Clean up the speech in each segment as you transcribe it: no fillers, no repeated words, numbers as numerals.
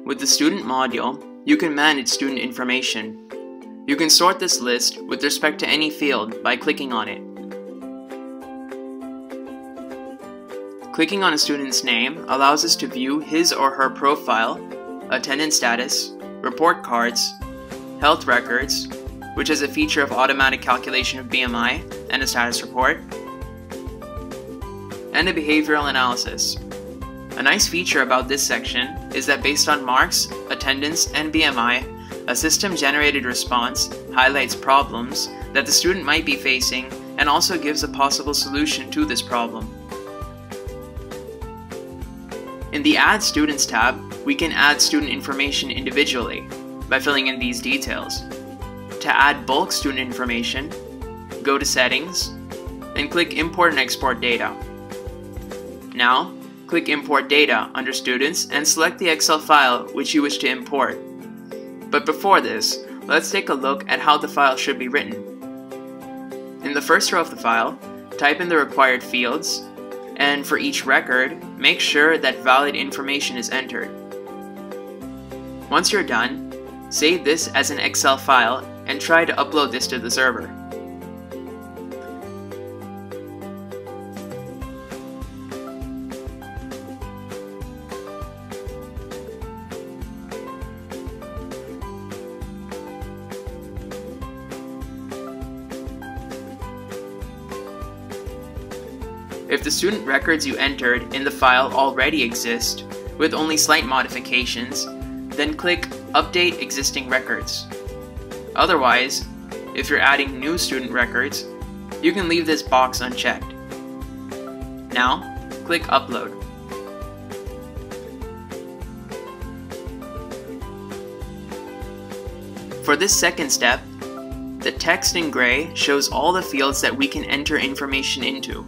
With the student module, you can manage student information. You can sort this list with respect to any field by clicking on it. Clicking on a student's name allows us to view his or her profile, attendance status, report cards, health records, which has a feature of automatic calculation of BMI and a status report, and a behavioral analysis. A nice feature about this section is that based on marks, attendance, and BMI, a system-generated response highlights problems that the student might be facing and also gives a possible solution to this problem. In the Add Students tab, we can add student information individually by filling in these details. To add bulk student information, go to Settings and click Import and Export Data. Now, click Import Data under Students and select the Excel file which you wish to import. But before this, let's take a look at how the file should be written. In the first row of the file, type in the required fields, and for each record, make sure that valid information is entered. Once you're done, save this as an Excel file and try to upload this to the server. If the student records you entered in the file already exist, with only slight modifications, then click Update Existing Records. Otherwise, if you're adding new student records, you can leave this box unchecked. Now, click Upload. For this second step, the text in gray shows all the fields that we can enter information into,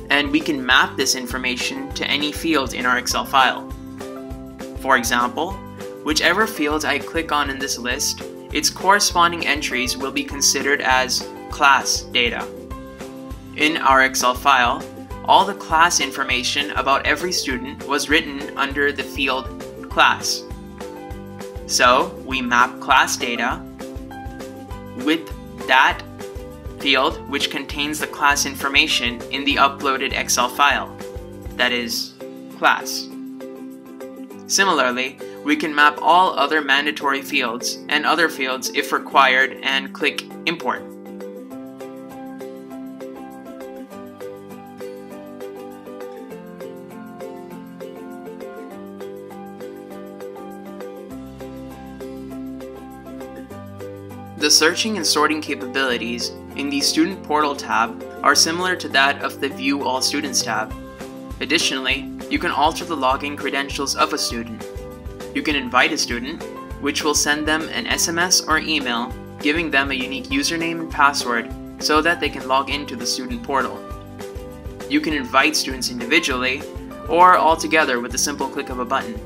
and we can map this information to any field in our Excel file. For example, whichever field I click on in this list, its corresponding entries will be considered as class data. In our Excel file, all the class information about every student was written under the field class. So we map class data with that field which contains the class information in the uploaded Excel file, that is, class. Similarly, we can map all other mandatory fields and other fields if required and click Import. The searching and sorting capabilities in the Student Portal tab are similar to that of the View All Students tab. Additionally, you can alter the login credentials of a student. You can invite a student, which will send them an SMS or email giving them a unique username and password so that they can log into the student portal. You can invite students individually or all together with a simple click of a button.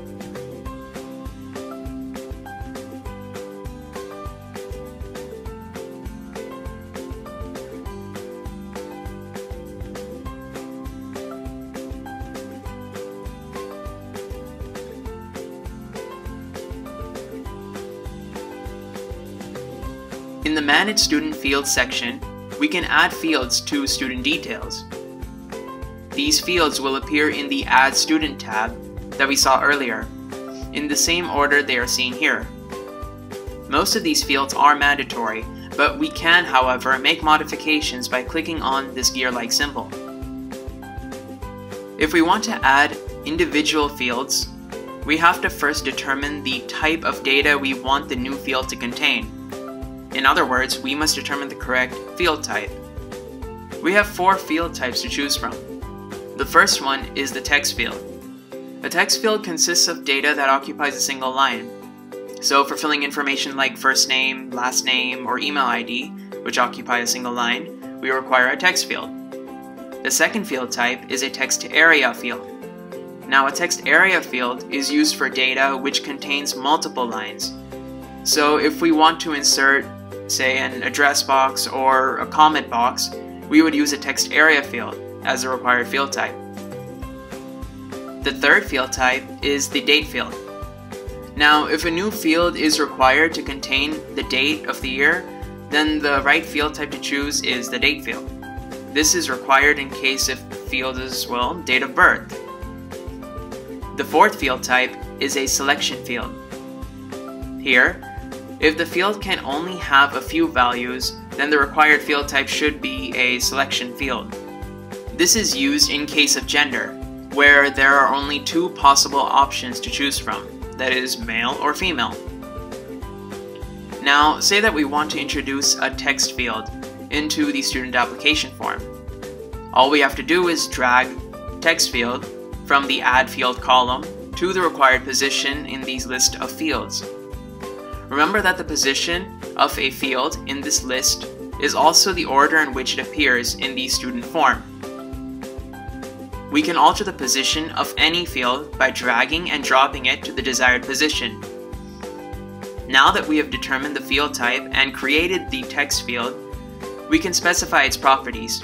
In the Manage Student Fields section, we can add fields to student details. These fields will appear in the Add Student tab that we saw earlier, in the same order they are seen here. Most of these fields are mandatory, but we can, however, make modifications by clicking on this gear-like symbol. If we want to add individual fields, we have to first determine the type of data we want the new field to contain. In other words, we must determine the correct field type. We have 4 field types to choose from. The first one is the text field. A text field consists of data that occupies a single line. So for filling information like first name, last name, or email ID, which occupy a single line, we require a text field. The second field type is a text area field. Now, a text area field is used for data which contains multiple lines. So if we want to insert, say, an address box or a comment box, we would use a text area field as a required field type. The third field type is the date field. Now, if a new field is required to contain the date of the year, then the right field type to choose is the date field. This is required in case if the field is, well, date of birth. The fourth field type is a selection field. Here, if the field can only have a few values, then the required field type should be a selection field. This is used in case of gender, where there are only two possible options to choose from, that is, male or female. Now, say that we want to introduce a text field into the student application form. All we have to do is drag text field from the add field column to the required position in these list of fields. Remember that the position of a field in this list is also the order in which it appears in the student form. We can alter the position of any field by dragging and dropping it to the desired position. Now that we have determined the field type and created the text field, we can specify its properties.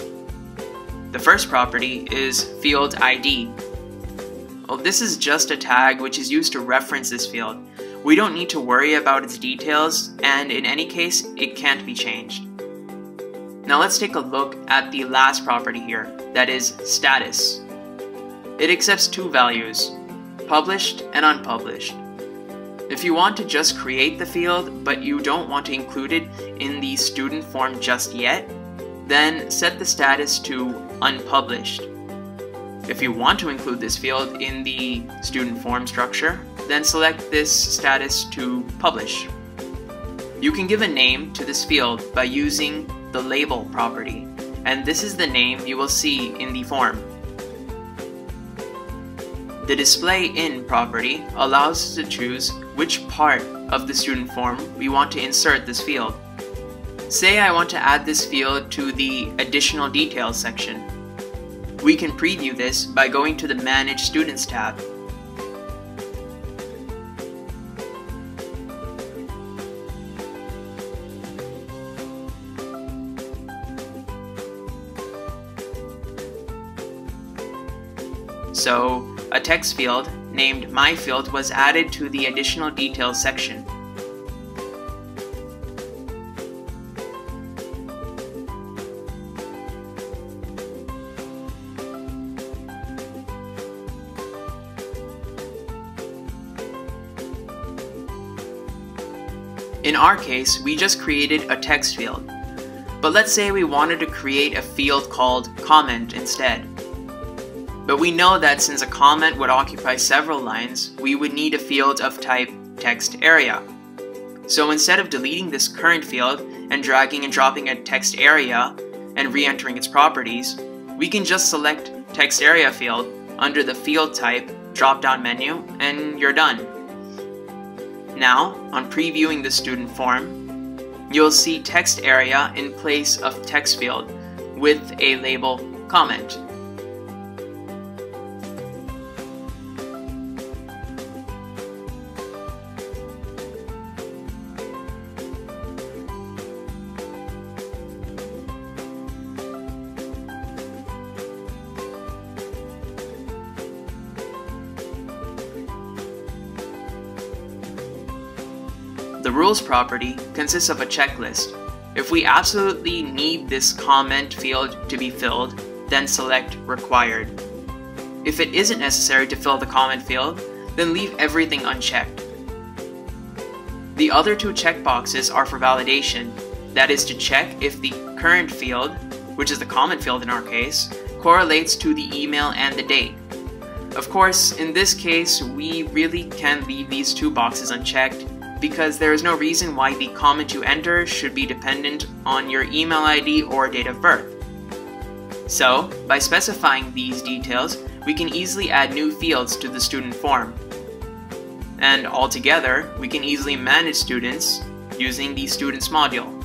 The first property is field ID. Well, this is just a tag which is used to reference this field. We don't need to worry about its details, and in any case, it can't be changed. Now let's take a look at the last property here, that is status. It accepts two values, published and unpublished. If you want to just create the field, but you don't want to include it in the student form just yet, then set the status to unpublished. If you want to include this field in the student form structure, then select this status to publish. You can give a name to this field by using the label property, and this is the name you will see in the form. The display in property allows us to choose which part of the student form we want to insert this field. Say I want to add this field to the additional details section. We can preview this by going to the Manage Students tab. So, a text field named My Field was added to the additional details section. In our case, we just created a text field. But let's say we wanted to create a field called comment instead. But we know that since a comment would occupy several lines, we would need a field of type text area. So instead of deleting this current field and dragging and dropping a text area and re-entering its properties, we can just select text area field under the field type drop-down menu and you're done. Now, on previewing the student form, you'll see text area in place of text field with a label comment. The rules property consists of a checklist. If we absolutely need this comment field to be filled, then select Required. If it isn't necessary to fill the comment field, then leave everything unchecked. The other two checkboxes are for validation, that is to check if the current field, which is the comment field in our case, correlates to the email and the date. Of course, in this case, we really can leave these two boxes unchecked because there is no reason why the comment you enter should be dependent on your email ID or date of birth. So, by specifying these details, we can easily add new fields to the student form. And altogether, we can easily manage students using the Students module.